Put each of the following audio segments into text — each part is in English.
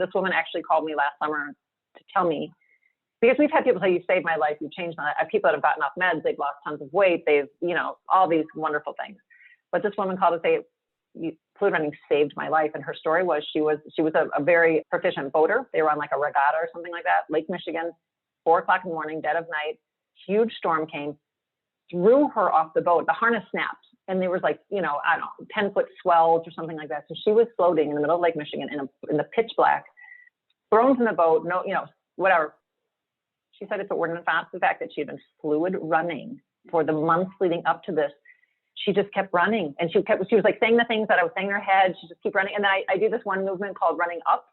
This woman actually called me last summer to tell me, because we've had people say, you saved my life, you changed my life. People that have gotten off meds, they've lost tons of weight, they've, all these wonderful things. But this woman called to say, fluid running saved my life. And her story was, she was a very proficient boater. They were on like a regatta or something like that, Lake Michigan, 4 o'clock in the morning, dead of night, huge storm came, threw her off the boat. The harness snapped. And there was like, 10-foot swells or something like that. So she was floating in the middle of Lake Michigan in the pitch black, thrown from the boat, whatever. She said if it weren't for the fact that she had been fluid running for the months leading up to this, she just kept running. And she was like saying the things that I was saying in her head. She just kept running. And then I do this one movement called running up,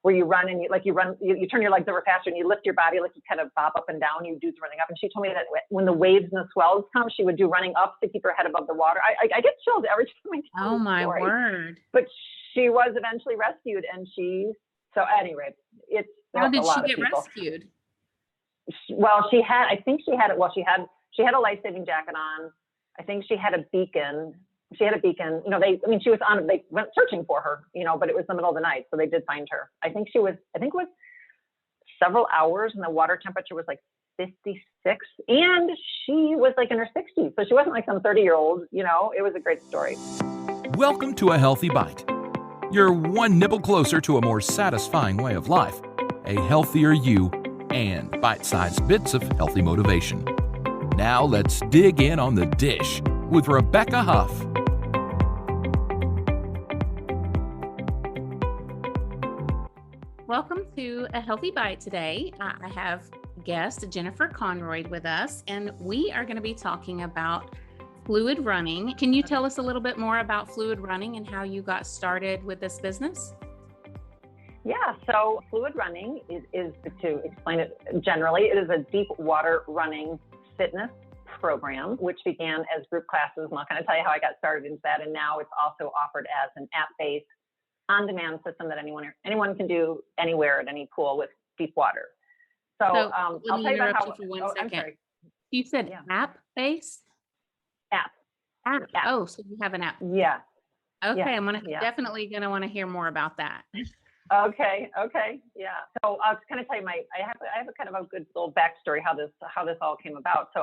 where you run and you turn your legs over faster and you lift your body, like you kind of bob up and down, you do the running up. And she told me that when the waves and the swells come, she would do running up to keep her head above the water. I get chills every time I tell Oh my story. word. But she was eventually rescued, and so anyway, it's how did she get people. rescued? Well, she had a life-saving jacket on. I think she had a beacon. She was they went searching for her, but it was the middle of the night. So they did find her. I think it was several hours, and the water temperature was like 56, and she was like in her 60s. So she wasn't like some 30-year-old, it was a great story. Welcome to A Healthy Bite. You're one nibble closer to a more satisfying way of life, a healthier you, and bite-sized bits of healthy motivation. Now let's dig in on the dish with Rebecca Huff. Welcome to A Healthy Bite today. I have guest Jennifer Conroy with us, and we are going to be talking about fluid running. Can you tell us a little bit more about fluid running and how you got started with this business? Yeah, so fluid running is to explain it generally, it is a deep water running fitness program, which began as group classes. I'm not going to tell you how I got started into that. And now it's also offered as an app-based on-demand system that anyone can do anywhere at any pool with deep water. So I'll tell you about how. For one second. You said app-based? App. Oh, so you have an app. Yeah. Okay, I'm definitely going to want to hear more about that. Okay. Yeah. So I'll just kind of tell you I have a kind of a good little backstory how this all came about. So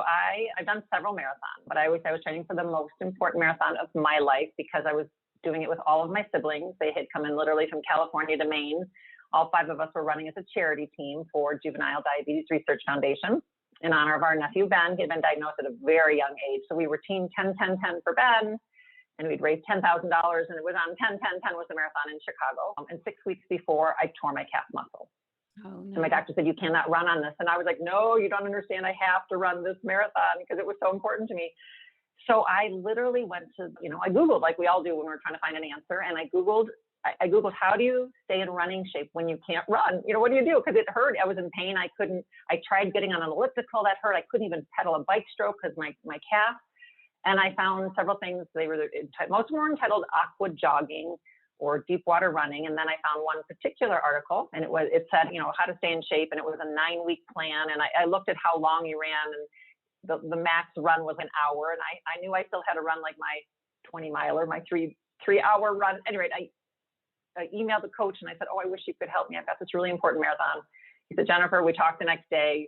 I've done several marathons, but I was training for the most important marathon of my life because I was doing it with all of my siblings. They had come in literally from California to Maine. All 5 of us were running as a charity team for Juvenile Diabetes Research Foundation in honor of our nephew, Ben. He had been diagnosed at a very young age. So we were team 10-10-10 for Ben. And we'd raised $10,000, and it was on 10-10-10 was the marathon in Chicago. And 6 weeks before, I tore my calf muscle. Oh, no. And my doctor said, you cannot run on this. And I was like, no, you don't understand. I have to run this marathon because it was so important to me. So I literally went to, I Googled like we all do when we're trying to find an answer. And I Googled, how do you stay in running shape when you can't run? What do you do? Because it hurt. I was in pain. I tried getting on an elliptical that hurt. I couldn't even pedal a bike stroke because my calf. And I found several things. Most of them were entitled aqua jogging or deep water running. And then I found one particular article, and it said, how to stay in shape. And it was a 9-week plan. And I looked at how long you ran, and the max run was an hour. And I knew I still had to run like my 20-miler, my 3-hour run. Anyway, I emailed the coach and I said, I wish you could help me. I've got this really important marathon. He said, Jennifer, we talked the next day.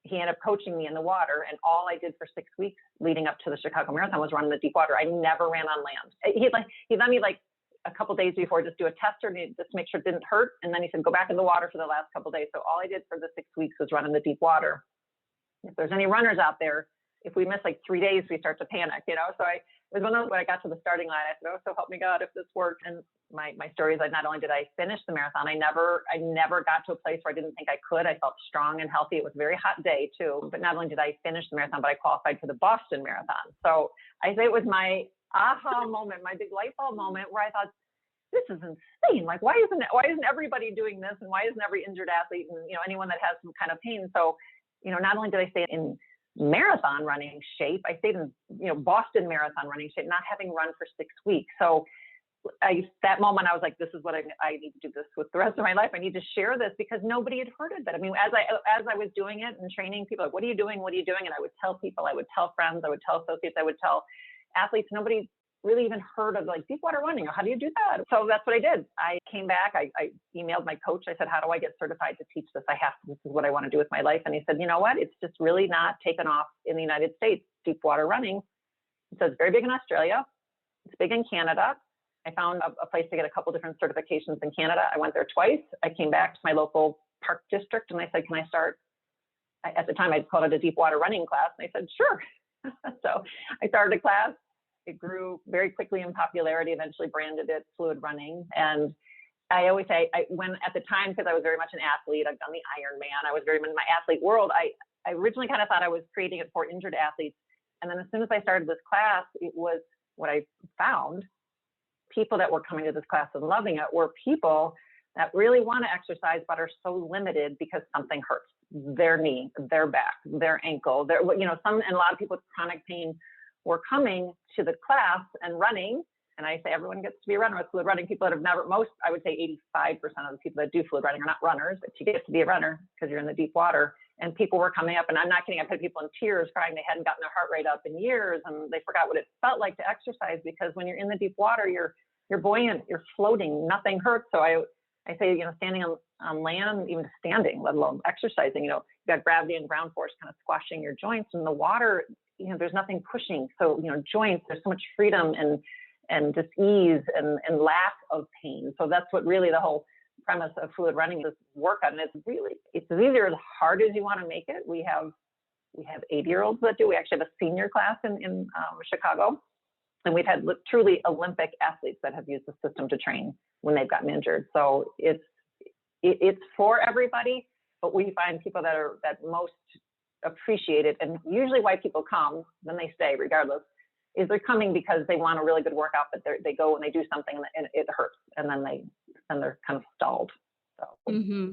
He ended up coaching me in the water, and all I did for 6 weeks leading up to the Chicago Marathon was run in the deep water. I never ran on land. He let me like a couple days before just do a tester and just make sure it didn't hurt. And then he said, go back in the water for the last couple of days. So all I did for the 6 weeks was run in the deep water. If there's any runners out there, if we miss like 3 days, we start to panic, So it was one of those, when I got to the starting line, I said, so help me God if this worked. And my story is that not only did I finish the marathon, I never got to a place where I didn't think I could. I felt strong and healthy. It was a very hot day too. But not only did I finish the marathon, but I qualified for the Boston Marathon. So I say it was my aha moment, my big light bulb moment where I thought, this is insane. Like, why isn't everybody doing this? And why isn't every injured athlete and, anyone that has some kind of pain? So, not only did I stay in marathon running shape, I stayed in, Boston Marathon running shape, not having run for 6 weeks. So that moment I was like, this is what I need to do this with the rest of my life. I need to share this because nobody had heard of it. I mean, as I was doing it and training people, like, what are you doing? What are you doing? And I would tell people, I would tell friends, I would tell associates, I would tell athletes, nobody really even heard of like deep water running. How do you do that? So that's what I did. I came back, I emailed my coach. I said, how do I get certified to teach this? This is what I want to do with my life. And he said, you know what? It's just really not taken off in the United States, deep water running. So it's very big in Australia. It's big in Canada. I found a place to get a couple different certifications in Canada. I went there twice. I came back to my local park district and I said, can I start? At the time, I called it a deep water running class. And they said, sure. So I started a class. It grew very quickly in popularity, eventually branded it Fluid Running. And I always say, when at the time, because I was very much an athlete, I've done the Ironman, I was very much in my athlete world. I originally kind of thought I was creating it for injured athletes. And then as soon as I started this class, it was what I found. People that were coming to this class and loving it were people that really want to exercise, but are so limited because something hurts their knee, their back, their ankle, and a lot of people with chronic pain were coming to the class and running. And I say, everyone gets to be a runner with fluid running. People that have never, I would say 85% of the people that do fluid running are not runners, but you get to be a runner because you're in the deep water. And people were coming up, and I'm not kidding, I put people in tears crying. They hadn't gotten their heart rate up in years, and they forgot what it felt like to exercise, because when you're in the deep water, you're buoyant, you're floating, nothing hurts. So I say, standing on land, even standing, let alone exercising, you've got gravity and ground force kind of squashing your joints. In the water, there's nothing pushing. So, joints, there's so much freedom and just ease and lack of pain. So that's what really the whole premise of fluid running is work on. It's either as hard as you want to make it. We have 80-year-olds that do. We actually have a senior class in Chicago. And we've had truly Olympic athletes that have used the system to train when they've gotten injured. So it's for everybody, but we find people that most appreciate it. And usually why people come, then they stay regardless, is they're coming because they want a really good workout, but they go and they do something and it hurts. And then they're kind of stalled. So. Mm-hmm.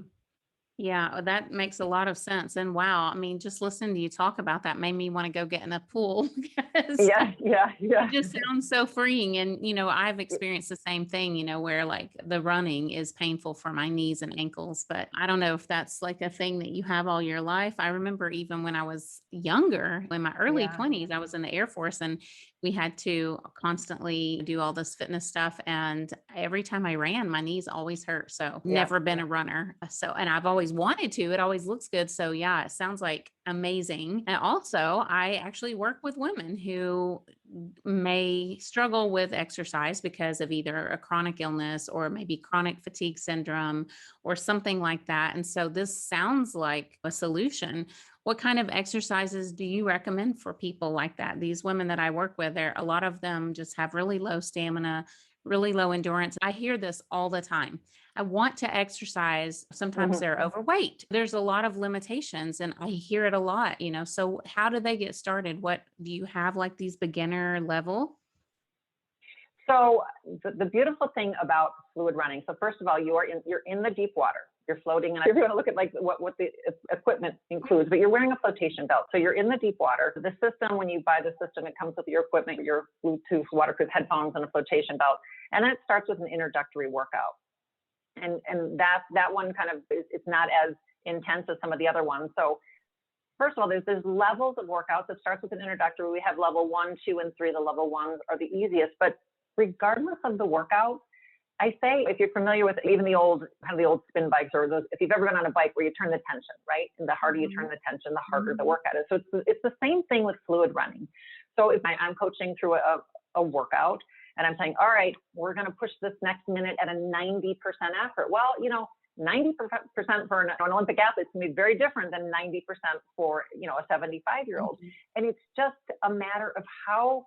Yeah, that makes a lot of sense. And wow, I mean, just listening to you talk about that made me want to go get in a pool because Yeah. it just sounds so freeing. And, I've experienced the same thing, where like the running is painful for my knees and ankles, but I don't know if that's like a thing that you have all your life. I remember even when I was younger, in my early 20s, I was in the Air Force and we had to constantly do all this fitness stuff. And every time I ran, my knees always hurt. So never been a runner. So, and I've always wanted to, it always looks good. So yeah, it sounds like amazing. And also I actually work with women who may struggle with exercise because of either a chronic illness or maybe chronic fatigue syndrome or something like that. And so this sounds like a solution. What kind of exercises do you recommend for people like that? These women that I work with, a lot of them just have really low stamina, really low endurance. I hear this all the time. I want to exercise. Sometimes they're overweight. There's a lot of limitations and I hear it a lot, so how do they get started? What do you have, like these beginner level? So the beautiful thing about fluid running, so first of all, you're in the deep water. You're floating, and if you want to look at like what the equipment includes, but you're wearing a flotation belt. So you're in the deep water. The system, when you buy the system, it comes with your equipment, your Bluetooth waterproof headphones and a flotation belt. And then it starts with an introductory workout. And that one kind of, it's not as intense as some of the other ones. So first of all, there's levels of workouts. It starts with an introductory. We have level 1, 2, and 3. The level 1s are the easiest, but regardless of the workout, I say, if you're familiar with even the old spin bikes, or those, if you've ever been on a bike where you turn the tension, right? And the harder you turn the tension, the harder the workout is. So it's the same thing with fluid running. So if I'm coaching through a workout and I'm saying, all right, we're going to push this next minute at a 90% effort. Well, 90% for an Olympic athlete is going to be very different than 90% for, a 75-year-old. And it's just a matter of how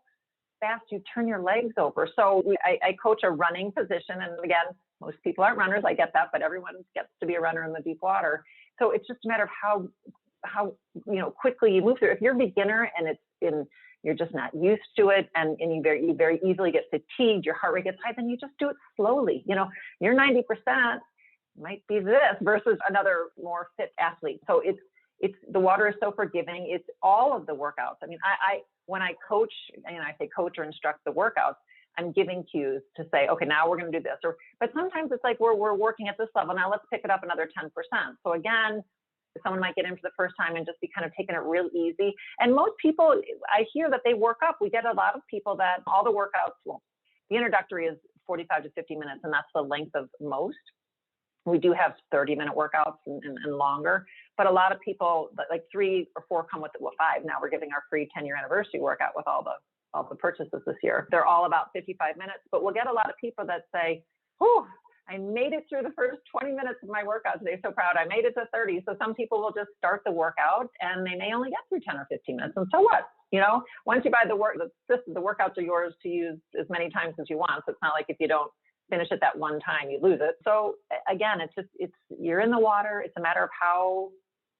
fast you turn your legs over. So I coach a running position. And again, most people aren't runners. I get that, but everyone gets to be a runner in the deep water. So it's just a matter of how quickly you move through. If you're a beginner and you're just not used to it and you very easily get fatigued, your heart rate gets high, then you just do it slowly. Your 90% might be this versus another more fit athlete. So it's the water is so forgiving. It's all of the workouts. I mean, when I coach, and I say coach or instruct the workouts, I'm giving cues to say, okay, now we're going to do this. But sometimes it's like we're working at this level. Now let's pick it up another 10%. So again, Someone might get in for the first time and just be kind of taking it real easy. And most people, I hear that they work up. We get a lot of people that all the workouts, well, the introductory is 45 to 50 minutes, and that's the length of most. We do have 30-minute workouts and longer, but a lot of people, like 3 or 4 come with, well, 5. Now we're giving our free 10-year anniversary workout with all the purchases this year. They're all about 55 minutes, but we'll get a lot of people that say, oh, I made it through the first 20 minutes of my workout today. So proud. I made it to 30. So some people will just start the workout and they may only get through 10 or 15 minutes. And so what? Once you buy the workouts are yours to use as many times as you want. So it's not like if you don't finish it that one time, you lose it. So again, you're in the water. It's a matter of how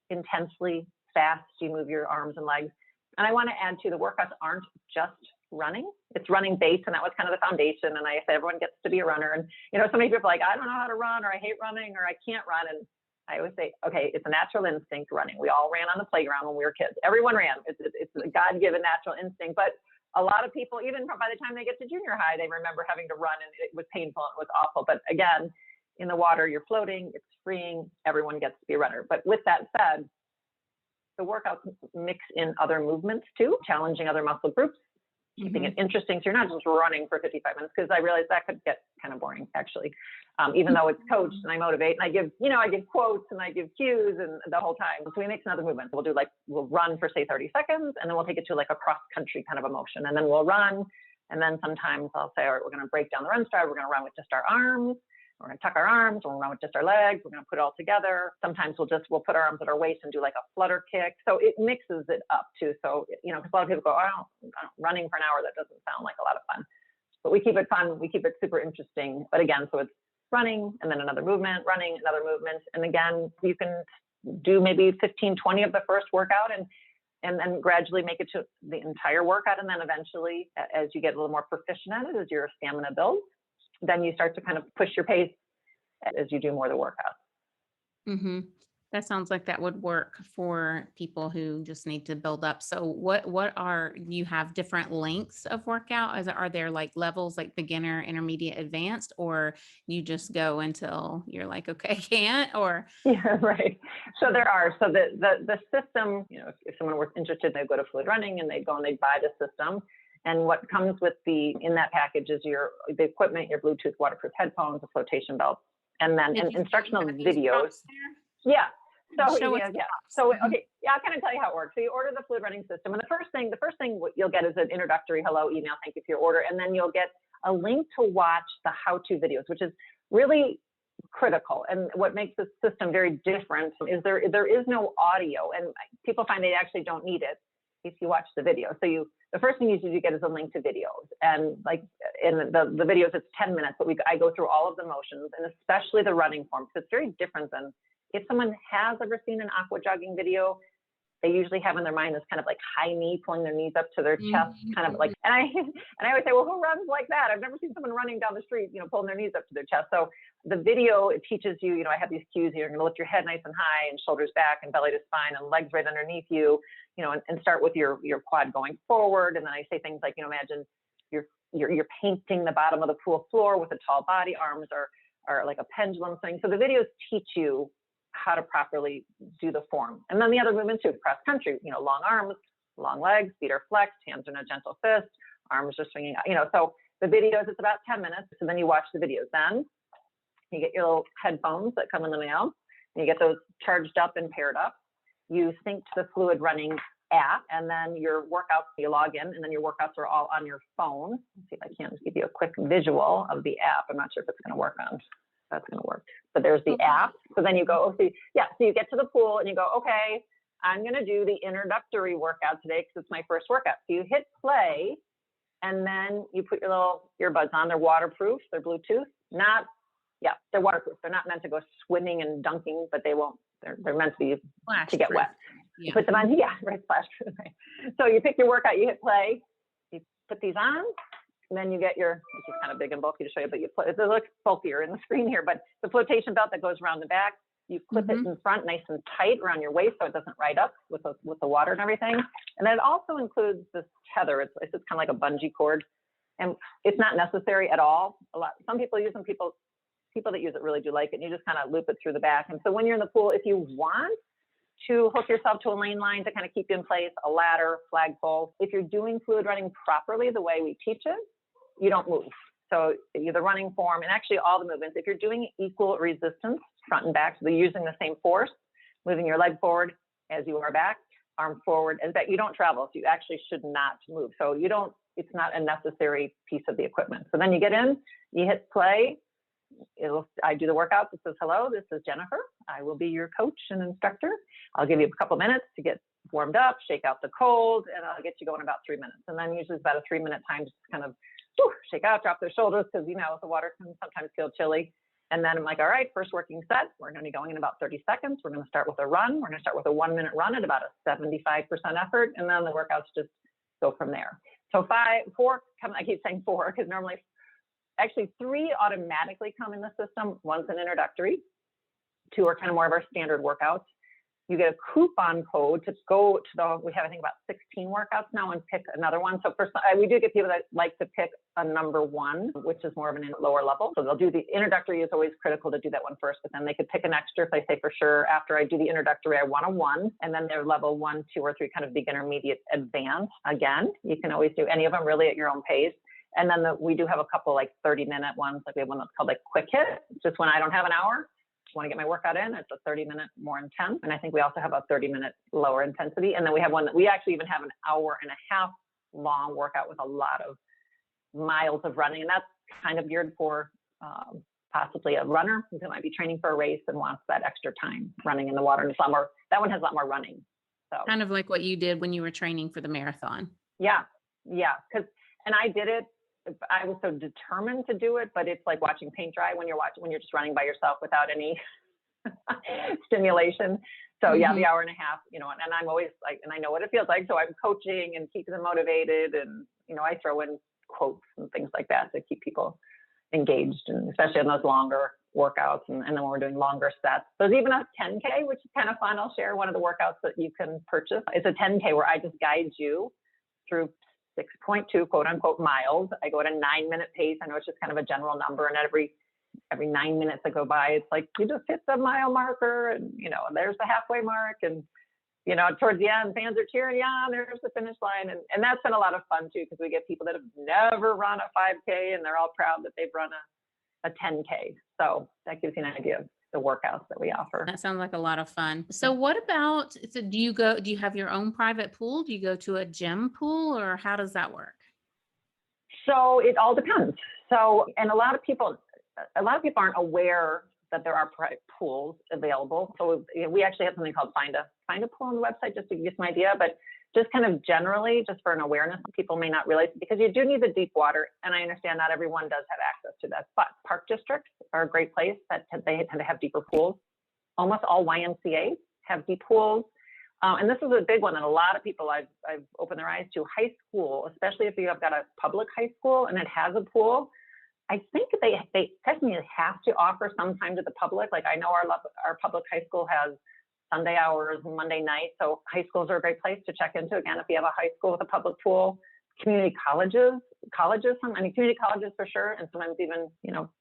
intensely fast you move your arms and legs. And I want to add too, the workouts aren't just running. It's running base, and that was kind of the foundation. And I say everyone gets to be a runner. And so many people are like, I don't know how to run, or I hate running, or I can't run. And I always say, okay, it's a natural instinct running. We all ran on the playground when we were kids. Everyone ran. It's a God-given natural instinct. But a lot of people, even by the time they get to junior high, they remember having to run, and it was painful and it was awful. But again, in the water, you're floating, it's freeing, everyone gets to be a runner. But with that said, the workouts mix in other movements too, challenging other muscle groups, keeping it interesting. So you're not just running for 55 minutes, because I realize that could get kind of boring actually. Even though it's coached and I motivate and I give quotes and I give cues and the whole time. So we mix another movement. We'll run for say 30 seconds, and then we'll take it to like a cross country kind of a motion. And then we'll run. And then sometimes I'll say, all right, we're going to break down the run stride. We're going to run with just our arms. We're going to tuck our arms. We're going to run with just our legs. We're going to put it all together. Sometimes we'll put our arms at our waist and do like a flutter kick. So it mixes it up too. So, because a lot of people go, running for an hour, that doesn't sound like a lot of fun. But we keep it fun. We keep it super interesting. But again, so it's running and then another movement, running, another movement. And again, you can do maybe 15, 20 of the first workout and then gradually make it to the entire workout. And then eventually, as you get a little more proficient at it, as your stamina builds, then you start to kind of push your pace as you do more of the workout. Mm-hmm. That sounds like that would work for people who just need to build up. So you have different lengths of workout? Are there like levels, like beginner, intermediate, advanced, or you just go until you're like, okay, I can't, or? Yeah, right. So there are. So the system, if someone was interested, they'd go to Fluid Running and they'd go and they'd buy the system. And what comes in that package is the equipment, your Bluetooth waterproof headphones, a flotation belt, and then instructional videos. Yeah. So yeah. So okay, yeah, I'll kind of tell you how it works. So you order the Fluid Running system, and the first thing what you'll get is an introductory hello email, thank you for your order, and then you'll get a link to watch the how-to videos, which is really critical. And what makes this system very different is there is no audio, and people find they actually don't need it if you watch the video. So the first thing you get is a link to videos, and like in the videos, it's 10 minutes, but I go through all of the motions, and especially the running form, because it's very different than if someone has ever seen an aqua jogging video. They usually have in their mind this kind of like high knee, pulling their knees up to their chest, kind of like, and I always say, well, who runs like that? I've never seen someone running down the street, pulling their knees up to their chest. So the video, it teaches you, I have these cues here. You're going to lift your head nice and high, and shoulders back, and belly to spine, and legs right underneath you, and start with your quad going forward. And then I say things like, imagine you're painting the bottom of the pool floor with a tall body. Arms are like a pendulum thing. So the videos teach you how to properly do the form. And then the other movements too, cross country, long arms, long legs, feet are flexed, hands are in a gentle fist, arms are swinging, so the videos, it's about 10 minutes. So then you watch the videos. Then you get your little headphones that come in the mail, and you get those charged up and paired up. You sync to the Fluid Running app, and then your workouts, you log in, and then your workouts are all on your phone. Let's see if I can just give you a quick visual of the app. I'm not sure if it's going to work on. That's going to work. But there's the app. So then you go, so you get to the pool and you go, okay, I'm going to do the introductory workout today because it's my first workout. So you hit play, and then you put your little earbuds on. They're waterproof. They're Bluetooth. They're waterproof. They're not meant to go swimming and dunking, but they won't. They're meant to be to get wet. Yeah. You put them on. Yeah, right. Splash proof. Right. So you pick your workout. You hit play. You put these on. And then you get this is kind of big and bulky to show you, but it looks bulkier in the screen here, but the flotation belt that goes around the back, you clip it in front nice and tight around your waist so it doesn't ride up with the water and everything. And then it also includes this tether. It's just kind of like a bungee cord, and it's not necessary at all. Some people use them, people that use it really do like it, and you just kind of loop it through the back. And so when you're in the pool, if you want, to hook yourself to a lane line to kind of keep you in place, a ladder, flagpole. If you're doing fluid running properly, the way we teach it, you don't move. So the running form and actually all the movements, if you're doing equal resistance front and back, so you're using the same force, moving your leg forward as you are back, arm forward as back, you don't travel. So you actually should not move. So it's not a necessary piece of the equipment. So then you get in, you hit play. I do the workout that says, hello, this is Jennifer. I will be your coach and instructor. I'll give you a couple minutes to get warmed up, shake out the cold, and I'll get you going about 3 minutes. And then usually it's about a 3-minute time to kind of shake out, drop their shoulders, because, the water can sometimes feel chilly. And then I'm like, all right, first working set. We're going to be going in about 30 seconds. We're going to start with a run. We're going to start with a 1-minute run at about a 75% effort. And then the workouts just go from there. So I keep saying 4 because normally, actually 3 automatically come in the system. One's an introductory. 2 are kind of more of our standard workouts. You get a coupon code to go to we have, I think, about 16 workouts now and pick another one. So we do get people that like to pick a number 1, which is more of an lower level. So they'll do the introductory. Is always critical to do that one first, but then they could pick an extra if they say for sure, after I do the introductory, I want a 1, and then they're level 1, 2, or 3, kind of beginner, intermediate, advanced. Again, you can always do any of them really at your own pace. And then we do have a couple like 30-minute ones. Like we have one that's called like quick hit. It's just when I don't have an hour, just want to get my workout in. It's a 30-minute more intense. And I think we also have a 30-minute lower intensity. And then we have one that we actually even have an hour-and-a-half long workout with a lot of miles of running. And that's kind of geared for possibly a runner who might be training for a race and wants that extra time running in the water. And that one has a lot more running. So kind of like what you did when you were training for the marathon. Yeah. And I did it. I was so determined to do it, but it's like watching paint dry when you're just running by yourself without any stimulation. So yeah, the hour-and-a-half, and I'm always like, and I know what it feels like. So I'm coaching and keeping them motivated. And, I throw in quotes and things like that to keep people engaged, and especially in those longer workouts. And then when we're doing longer sets, there's even a 10K, which is kind of fun. I'll share one of the workouts that you can purchase. It's a 10K where I just guide you through 6.2 quote unquote miles. I go at a 9-minute pace. I know it's just kind of a general number. And every 9 minutes that go by, it's like, you just hit the mile marker and, there's the halfway mark. And, towards the end, fans are cheering you on, there's the finish line. And that's been a lot of fun too, because we get people that have never run a 5K and they're all proud that they've run a 10K. So that gives you an idea of the workouts that we offer. That sounds like a lot of fun. So what about, do you have your own private pool? Do you go to a gym pool, or how does that work? So it all depends. So, and a lot of people aren't aware that there are private pools available. So we actually have something called Find a Pool on the website, just to give you some idea, but just kind of generally, just for an awareness, people may not realize, because you do need the deep water. And I understand not everyone does have access to that, but park districts are a great place that they tend to have deeper pools. Almost all YMCAs have deep pools. And this is a big one that a lot of people I've opened their eyes to. High school, especially if you have got a public high school and it has a pool, I think they technically have to offer some time to the public. Like I know our public high school has Sunday hours, Monday night. So high schools are a great place to check into. Again, if you have a high school with a public pool, community colleges, community colleges for sure. And sometimes even,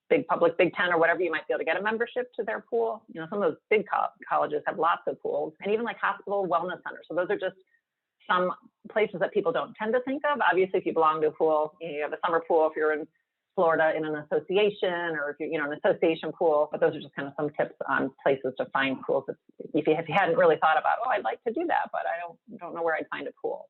big public, Big Ten or whatever, you might be able to get a membership to their pool. Some of those big colleges have lots of pools, and even like hospital wellness centers. So those are just some places that people don't tend to think of. Obviously, if you belong to a pool, you have a summer pool if you're in Florida in an association, or if you're, an association pool. But those are just kind of some tips on places to find pools if you hadn't really thought about, I'd like to do that, but I don't know where I'd find a pool.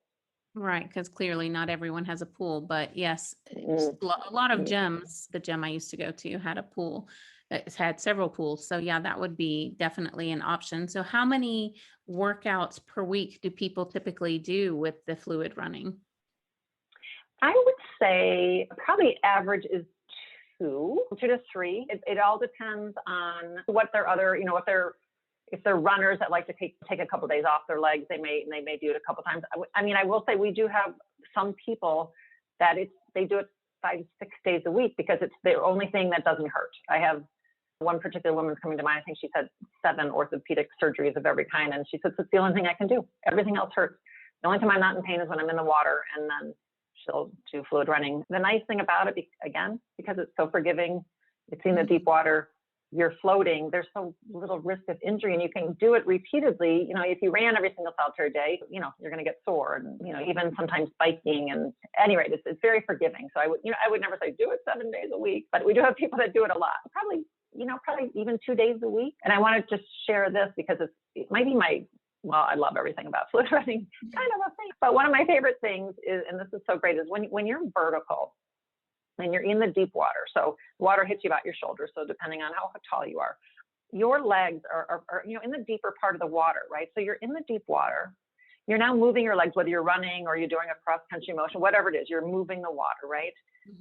Right, because clearly not everyone has a pool. But yes, a lot of gyms, the gym I used to go to had a pool. It's had several pools. So yeah, that would be definitely an option. So how many workouts per week do people typically do with the fluid running? I would say probably average is 2 to 3. It all depends on what their other, if they're runners that like to take a couple of days off their legs, they may do it a couple of times. I will say we do have some people that they do it 5-6 days a week because it's the only thing that doesn't hurt. I have one particular woman coming to mind. I think she's had 7 orthopedic surgeries of every kind, and she says it's the only thing I can do. Everything else hurts. The only time I'm not in pain is when I'm in the water, and then she'll do fluid running. The nice thing about it, again, because it's so forgiving, it's in the deep water, you're floating, there's so little risk of injury, and you can do it repeatedly. If you ran every single solitary day, you're going to get sore, and even sometimes biking. And anyway, it's very forgiving. So I would never say do it 7 days a week, but we do have people that do it a lot, probably even 2 days a week. And I wanted to share this because it might be I love everything about fluid running, kind of a thing. But one of my favorite things is, and this is so great, is when you're vertical and you're in the deep water. So the water hits you about your shoulders. So depending on how tall you are, your legs are in the deeper part of the water, right? So you're in the deep water. You're now moving your legs, whether you're running or you're doing a cross-country motion, whatever it is, you're moving the water, right?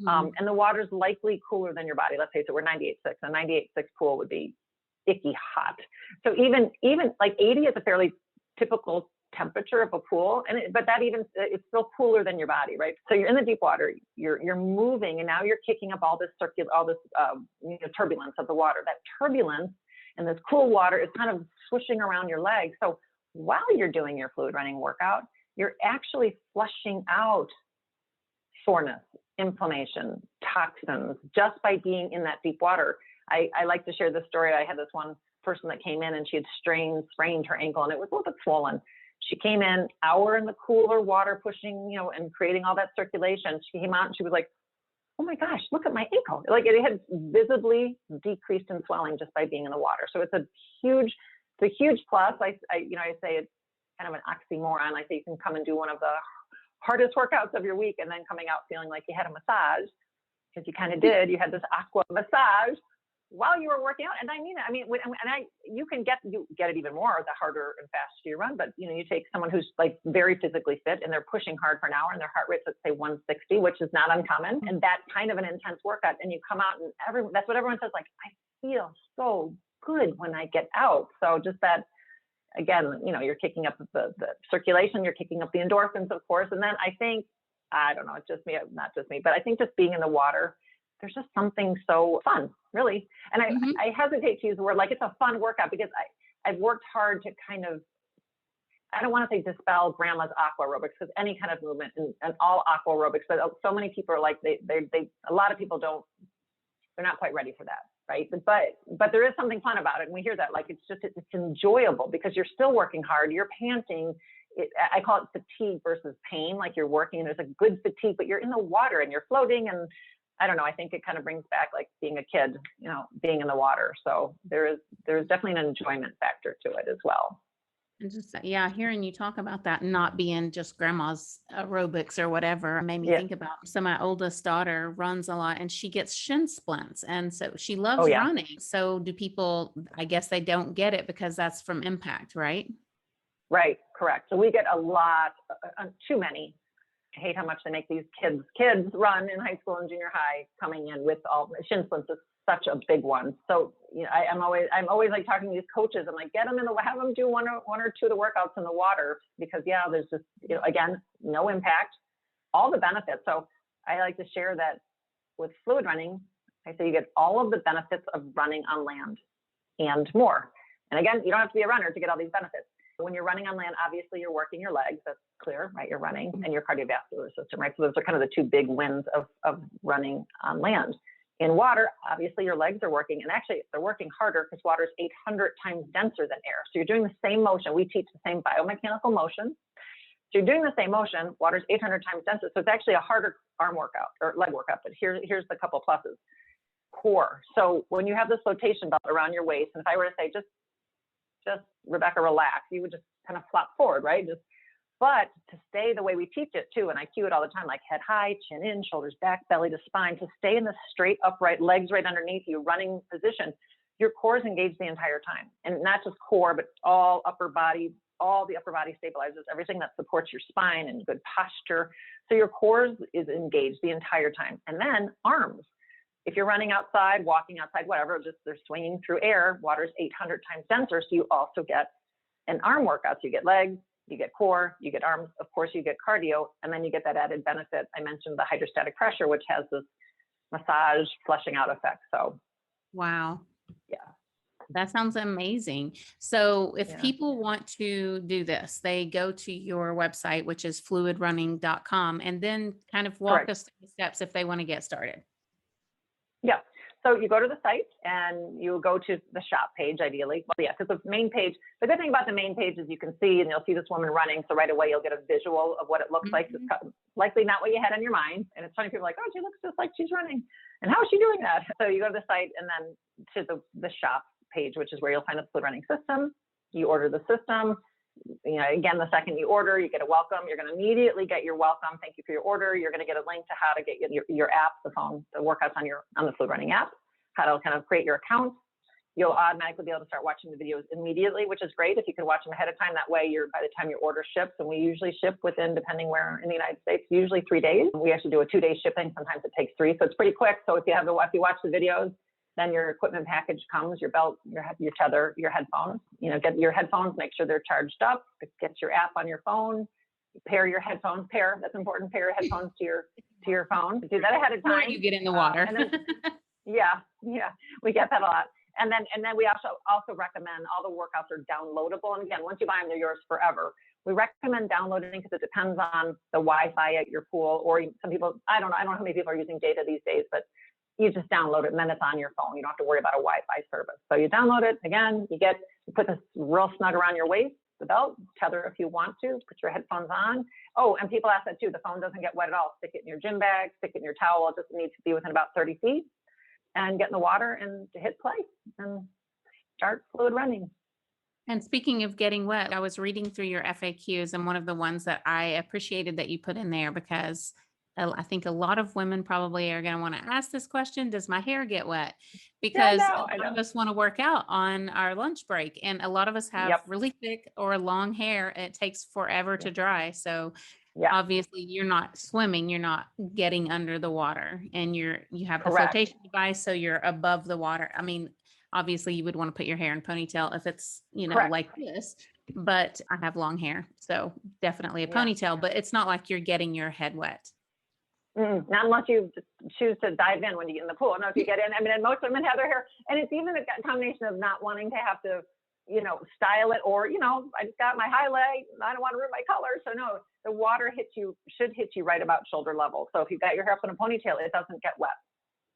Mm-hmm. And the water's likely cooler than your body. Let's say, so we're 98.6. A 98.6 pool would be icky hot. So even like 80 is a fairly typical temperature of a pool, but it's still cooler than your body, right? So you're in the deep water, you're moving, and now you're kicking up all this turbulence of the water. That turbulence and this cool water is kind of swishing around your legs. So while you're doing your fluid running workout, you're actually flushing out soreness, inflammation, toxins, just by being in that deep water. I like to share this story. I had this one person that came in, and she had sprained her ankle, and it was a little bit swollen. She came in, hour in the cooler water, pushing, and creating all that circulation. She came out and she was like, oh my gosh, look at my ankle. Like, it had visibly decreased in swelling just by being in the water. So it's a huge plus. I say it's kind of an oxymoron. I say you can come and do one of the hardest workouts of your week and then coming out feeling like you had a massage, because you kind of did. You had this aqua massage while you were working out. And I mean it. You can get it even more the harder and faster you run. But you take someone who's like very physically fit and they're pushing hard for an hour and their heart rate's, let's say 160, which is not uncommon, and that kind of an intense workout, and you come out and that's what everyone says, like, I feel so good when I get out. So just that, again, you're kicking up the circulation, you're kicking up the endorphins, of course. And then I think, I don't know, it's just me, not just me, but I think just being in the water, there's just something so fun, really. And I hesitate to use the word like it's a fun workout, because I've worked hard to kind of, I don't want to say dispel grandma's aqua aerobics, because any kind of movement and all aqua aerobics, but so many people are like, a lot of people they're not quite ready for that, right? But there is something fun about it. And we hear that, like, it's enjoyable because you're still working hard, you're panting. I call it fatigue versus pain. Like, you're working and there's a good fatigue, but you're in the water and you're floating. And I don't know, I think it kind of brings back like being a kid, being in the water. So there's definitely an enjoyment factor to it as well. And just, hearing you talk about that not being just grandma's aerobics or whatever made me think about, so my oldest daughter runs a lot and she gets shin splints. And so she loves running. So do people, I guess they don't get it because that's from impact, right? Right. Correct. So we get a lot, too many. I hate how much they make these kids run in high school and junior high, coming in with all shin splints is such a big one. So I'm always like talking to these coaches. I'm like, have them do one or two of the workouts in the water, because there's just again, no impact, all the benefits. So I like to share that with fluid running. I say you get all of the benefits of running on land and more. And again, you don't have to be a runner to get all these benefits. When you're running on land, obviously you're working your legs. That's clear, right? You're running, and your cardiovascular system, right? So those are kind of the two big wins of running on land. In water, obviously your legs are working, and actually they're working harder because water is 800 times denser than air. So you're doing the same motion. We teach the same biomechanical motion. So you're doing the same motion. Water is 800 times denser. So it's actually a harder arm workout or leg workout. But here's the couple pluses. Core. So when you have this flotation belt around your waist, and if I were to say, just Rebecca, relax, you would just kind of flop forward, right? But to stay the way we teach it too, and I cue it all the time, like head high, chin in, shoulders back, belly to spine, to stay in the straight, upright, legs right underneath you, running position, your core is engaged the entire time. And not just core, but all the upper body stabilizers, everything that supports your spine and good posture. So your core is engaged the entire time. And then arms. If you're running outside, walking outside, whatever, just they're swinging through air, water is 800 times denser. So you also get an arm workout. So you get legs, you get core, you get arms, of course you get cardio, and then you get that added benefit. I mentioned the hydrostatic pressure, which has this massage flushing out effect. So wow. Yeah. That sounds amazing. So if people want to do this, they go to your website, which is fluidrunning.com, and then kind of walk us through the steps if they want to get started. Yeah. So you go to the site and you go to the shop page, ideally. Well, yeah, because the main page, the good thing about the main page is you can see, and you'll see this woman running. So right away, you'll get a visual of what it looks like. It's likely not what you had in your mind. And it's funny, people are like, oh, she looks just like she's running. And how is she doing that? So you go to the site and then to the shop page, which is where you'll find the Fluid Running system. You order the system. Again, the second you order, you get a welcome. You're going to immediately get your welcome. Thank you for your order. You're going to get a link to how to get your app, the workouts on the Fluid Running app, how to kind of create your account. You'll automatically be able to start watching the videos immediately, which is great if you can watch them ahead of time. That way, by the time your order ships, and we usually ship within, depending where in the United States, usually 3 days. We actually do a 2-day shipping. Sometimes it takes 3, so it's pretty quick. So if you watch the videos, then your equipment package comes, your belt, your tether, your headphones. Get your headphones, make sure they're charged up. Get your app on your phone. Pair your headphones. That's important. Pair your headphones to your phone. Do that ahead of time. Before you get in the water. Yeah, we get that a lot. And then we also recommend all the workouts are downloadable. And again, once you buy them, they're yours forever. We recommend downloading because it depends on the Wi-Fi at your pool, or some people, I don't know how many people are using data these days, but you just download it and then it's on your phone. You don't have to worry about a Wi-Fi service. So you download it. Again, you put this real snug around your waist, the belt, tether if you want to, put your headphones on. Oh, and people ask that too. The phone doesn't get wet at all. Stick it in your gym bag, stick it in your towel. It just needs to be within about 30 feet and get in the water and hit play and start fluid running. And speaking of getting wet, I was reading through your FAQs, and one of the ones that I appreciated that you put in there, because I think a lot of women probably are going to want to ask this question: does my hair get wet? Because a lot of us want to work out on our lunch break, and a lot of us have really thick or long hair. And it takes forever to dry. So obviously you're not swimming, you're not getting under the water, and you have the flotation device, so you're above the water. I mean, obviously you would want to put your hair in ponytail if it's, like this, but I have long hair, so definitely a ponytail, but it's not like you're getting your head wet. Not unless you choose to dive in when you get in the pool. No, if you get in, and most women have their hair, and it's even a combination of not wanting to have to, style it, or, I just got my highlight, I don't want to ruin my color. So no, the water should hit you right about shoulder level. So if you've got your hair up in a ponytail, it doesn't get wet.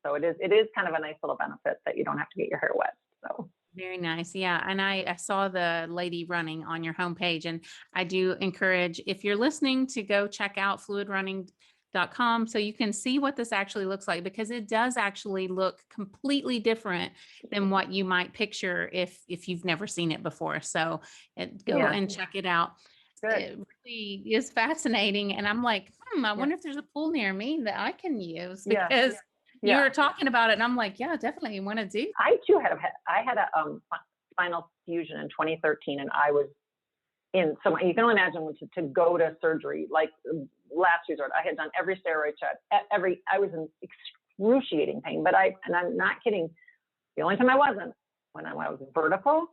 So it is kind of a nice little benefit that you don't have to get your hair wet. So very nice. Yeah. And I saw the lady running on your homepage, and I do encourage, if you're listening, to go check out fluidrunning.com so you can see what this actually looks like, because it does actually look completely different than what you might picture if you've never seen it before. So go and check it out. Good. It really is fascinating. And I'm like, I wonder if there's a pool near me that I can use, because you were talking about it, and I'm like, yeah, definitely want to do. I too had a spinal fusion in 2013, and I was in so you can only imagine to go to surgery, like last resort. I had done every steroid shot, I was in excruciating pain, but and I'm not kidding. The only time I wasn't when I was vertical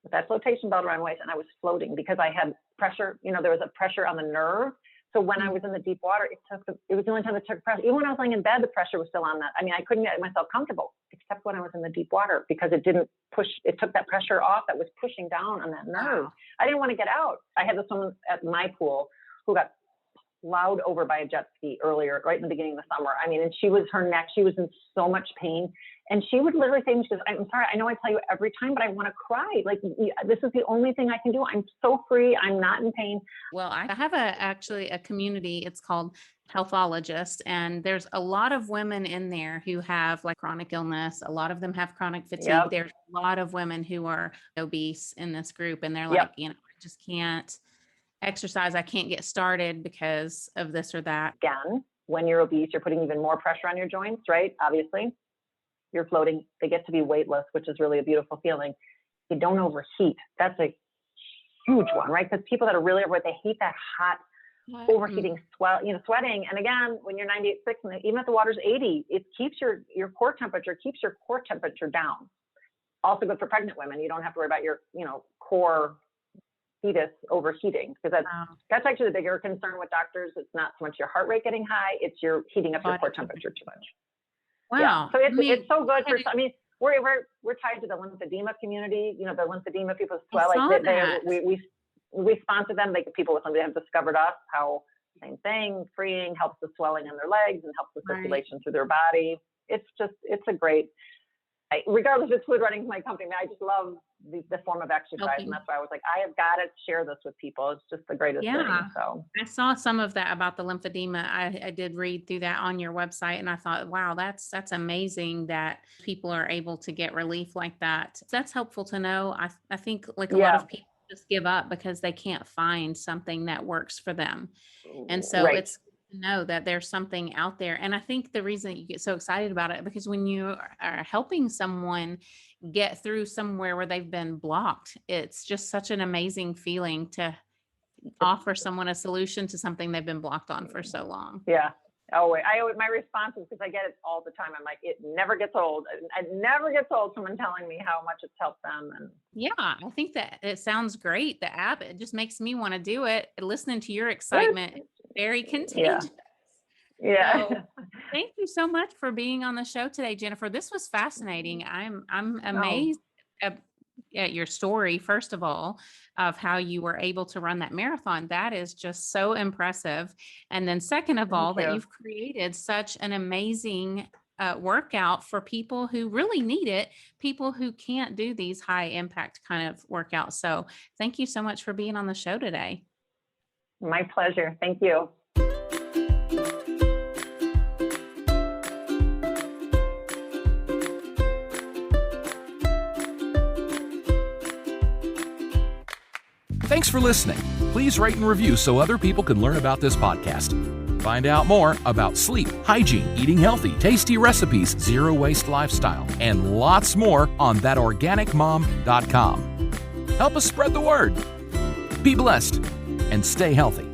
with that flotation belt around my waist, and I was floating because I had pressure. There was a pressure on the nerve. So when I was in the deep water, it was the only time it took pressure. Even when I was laying in bed, the pressure was still on that. I mean, I couldn't get myself comfortable, except when I was in the deep water, because it didn't push. It took that pressure off that was pushing down on that nerve. Wow. I didn't want to get out. I had this woman at my pool who got plowed over by a jet ski earlier, right in the beginning of the summer. I mean, and she was in so much pain. And she would literally say, she goes, I'm sorry, I know I tell you every time, but I want to cry. Like, this is the only thing I can do. I'm so free. I'm not in pain. Well, I have actually a community. It's called Healthologists. And there's a lot of women in there who have like chronic illness. A lot of them have chronic fatigue. Yep. There's a lot of women who are obese in this group. And they're like, I just can't exercise. I can't get started because of this or that. Again, when you're obese, you're putting even more pressure on your joints, right? Obviously. You're floating, they get to be weightless, which is really a beautiful feeling. You don't overheat. That's a huge one, right? Because people that are really overweight, they hate that hot, overheating, sweating. And again, when you're 98.6, and even if the water's 80, it keeps your core temperature down. Also good for pregnant women. You don't have to worry about your, core fetus overheating, because that's actually the bigger concern with doctors. It's not so much your heart rate getting high, it's you're heating up your core temperature too much. Wow. Yeah. So it's so good for, we're tied to the lymphedema community, the lymphedema people swell, we sponsor them. People with somebody have discovered us, how same thing, freeing, helps the swelling in their legs and helps the circulation through their body. it's a great, regardless if it's fluid running is my company, I just love the form of exercise. And that's why I was like, I have got to share this with people. It's just the greatest thing. So I saw some of that about the lymphedema. I did read through that on your website, and I thought, wow, that's amazing that people are able to get relief like that. That's helpful to know. I think like a lot of people just give up because they can't find something that works for them. And so it's good to know that there's something out there. And I think the reason that you get so excited about it, because when you are helping someone get through somewhere where they've been blocked, it's just such an amazing feeling to offer someone a solution to something they've been blocked on for so long. Yeah. Oh, my response is, because I get it all the time. I'm like, it never gets old. It never gets old. Someone telling me how much it's helped them. And yeah, I think that it sounds great. The app, it just makes me want to do it. Listening to your excitement, it's very contagious. Yeah. So, thank you so much for being on the show today, Jennifer. This was fascinating. I'm amazed at your story, first of all, of how you were able to run that marathon. That is just so impressive. And then second of all, that you've created such an amazing workout for people who really need it, people who can't do these high impact kind of workouts. So thank you so much for being on the show today. My pleasure. Thank you. Thanks for listening. Please rate and review so other people can learn about this podcast. Find out more about sleep, hygiene, eating healthy, tasty recipes, zero waste lifestyle, and lots more on thatorganicmom.com. Help us spread the word. Be blessed and stay healthy.